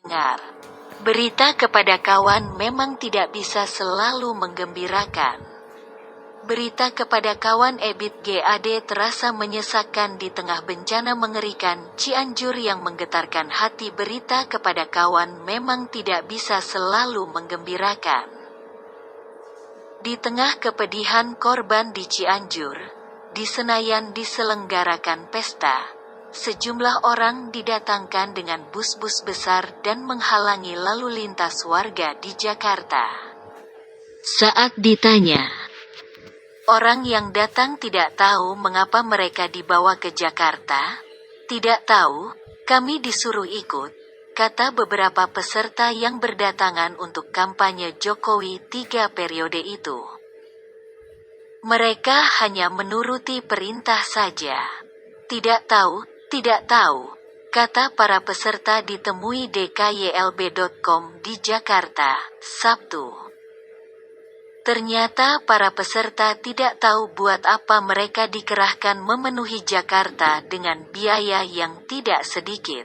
Dengar. Berita kepada kawan memang tidak bisa selalu menggembirakan. Berita kepada kawan Ebit GAD terasa menyesakkan di tengah bencana mengerikan Cianjur yang menggetarkan hati. Berita kepada kawan memang tidak bisa selalu menggembirakan. Di tengah kepedihan korban di Cianjur, di Senayan diselenggarakan pesta. Sejumlah orang didatangkan dengan bus-bus besar dan menghalangi lalu lintas warga di Jakarta. Saat ditanya, orang yang datang tidak tahu mengapa mereka dibawa ke Jakarta. Tidak tahu, kami disuruh ikut, kata beberapa peserta yang berdatangan untuk kampanye Jokowi 3 periode itu. Mereka hanya menuruti perintah saja. Tidak tahu, kata para peserta ditemui dkyylb.com di Jakarta, Sabtu. Ternyata para peserta tidak tahu buat apa mereka dikerahkan memenuhi Jakarta dengan biaya yang tidak sedikit.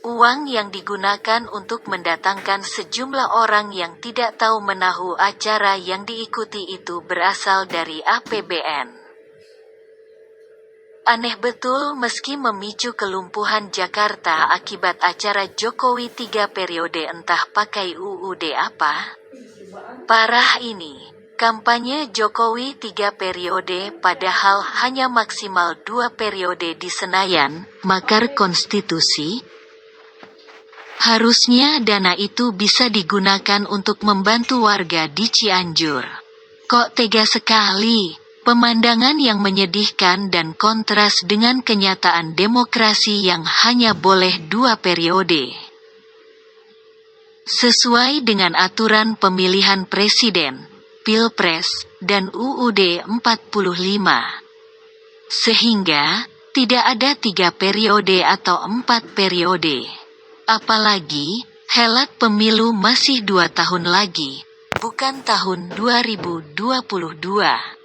Uang yang digunakan untuk mendatangkan sejumlah orang yang tidak tahu menahu acara yang diikuti itu berasal dari APBN. Aneh betul meski memicu kelumpuhan Jakarta akibat acara Jokowi 3 periode entah pakai UUD apa. Parah ini, kampanye Jokowi 3 periode padahal hanya maksimal 2 periode di Senayan, makar konstitusi. Harusnya dana itu bisa digunakan untuk membantu warga di Cianjur. Kok tega sekali? Pemandangan yang menyedihkan dan kontras dengan kenyataan demokrasi yang hanya boleh 2 periode. Sesuai dengan aturan pemilihan presiden, Pilpres, dan UUD 45. Sehingga, tidak ada 3 periode atau 4 periode. Apalagi, helat pemilu masih 2 tahun lagi, bukan tahun 2022.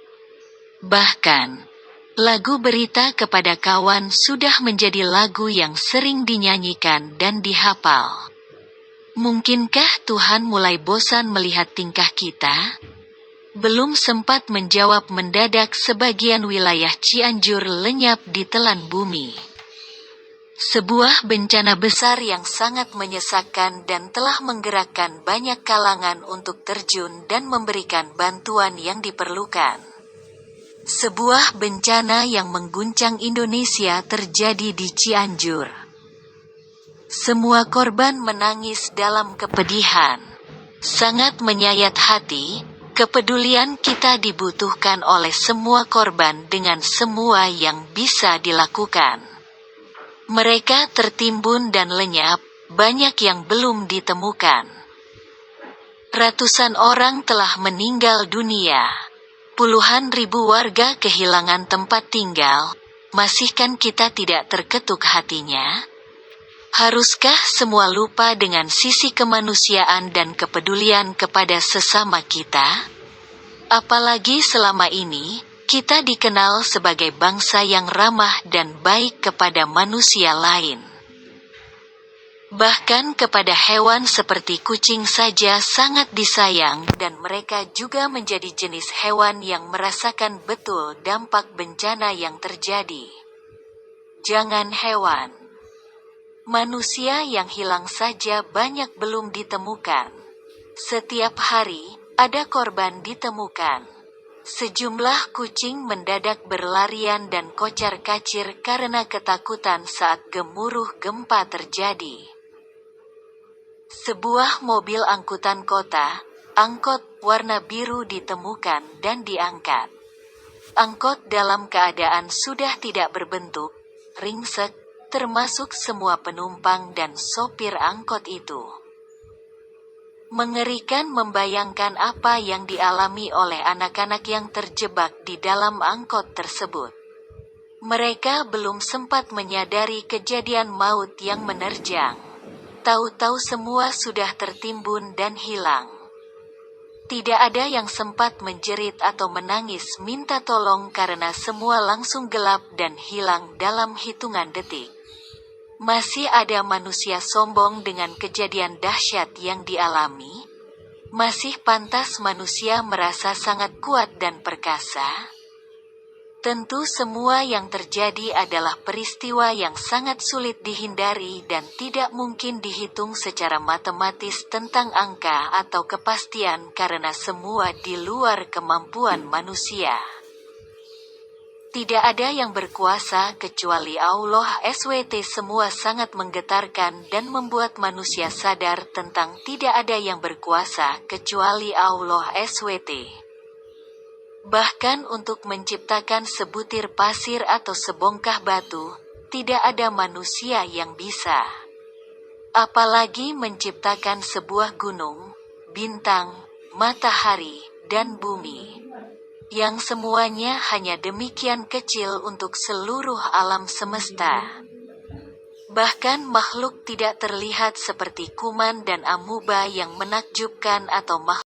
Bahkan, lagu berita kepada kawan sudah menjadi lagu yang sering dinyanyikan dan dihafal. Mungkinkah Tuhan mulai bosan melihat tingkah kita? Belum sempat menjawab mendadak sebagian wilayah Cianjur lenyap ditelan bumi. Sebuah bencana besar yang sangat menyesakkan dan telah menggerakkan banyak kalangan untuk terjun dan memberikan bantuan yang diperlukan. Sebuah bencana yang mengguncang Indonesia terjadi di Cianjur. Semua korban menangis dalam kepedihan. Sangat menyayat hati, kepedulian kita dibutuhkan oleh semua korban dengan semua yang bisa dilakukan. Mereka tertimbun dan lenyap, banyak yang belum ditemukan. Ratusan orang telah meninggal dunia. Puluhan ribu warga kehilangan tempat tinggal, masihkan kita tidak terketuk hatinya? Haruskah semua lupa dengan sisi kemanusiaan dan kepedulian kepada sesama kita? Apalagi selama ini, kita dikenal sebagai bangsa yang ramah dan baik kepada manusia lain. Bahkan kepada hewan seperti kucing saja sangat disayang dan mereka juga menjadi jenis hewan yang merasakan betul dampak bencana yang terjadi. Jangan hewan. Manusia yang hilang saja banyak belum ditemukan. Setiap hari, ada korban ditemukan. Sejumlah kucing mendadak berlarian dan kocar-kacir karena ketakutan saat gemuruh gempa terjadi. Sebuah mobil angkutan kota, angkot warna biru ditemukan dan diangkat. Angkot dalam keadaan sudah tidak berbentuk, ringsek, termasuk semua penumpang dan sopir angkot itu. Mengerikan membayangkan apa yang dialami oleh anak-anak yang terjebak di dalam angkot tersebut. Mereka belum sempat menyadari kejadian maut yang menerjang. Tahu-tahu semua sudah tertimbun dan hilang. Tidak ada yang sempat menjerit atau menangis minta tolong karena semua langsung gelap dan hilang dalam hitungan detik. Masih ada manusia sombong dengan kejadian dahsyat yang dialami? Masih pantas manusia merasa sangat kuat dan perkasa? Tentu semua yang terjadi adalah peristiwa yang sangat sulit dihindari dan tidak mungkin dihitung secara matematis tentang angka atau kepastian karena semua di luar kemampuan manusia. Tidak ada yang berkuasa kecuali Allah SWT. Semua sangat menggetarkan dan membuat manusia sadar tentang tidak ada yang berkuasa kecuali Allah SWT. Bahkan untuk menciptakan sebutir pasir atau sebongkah batu, tidak ada manusia yang bisa. Apalagi menciptakan sebuah gunung, bintang, matahari, dan bumi. Yang semuanya hanya demikian kecil untuk seluruh alam semesta. Bahkan makhluk tidak terlihat seperti kuman dan amuba yang menakjubkan atau makhluk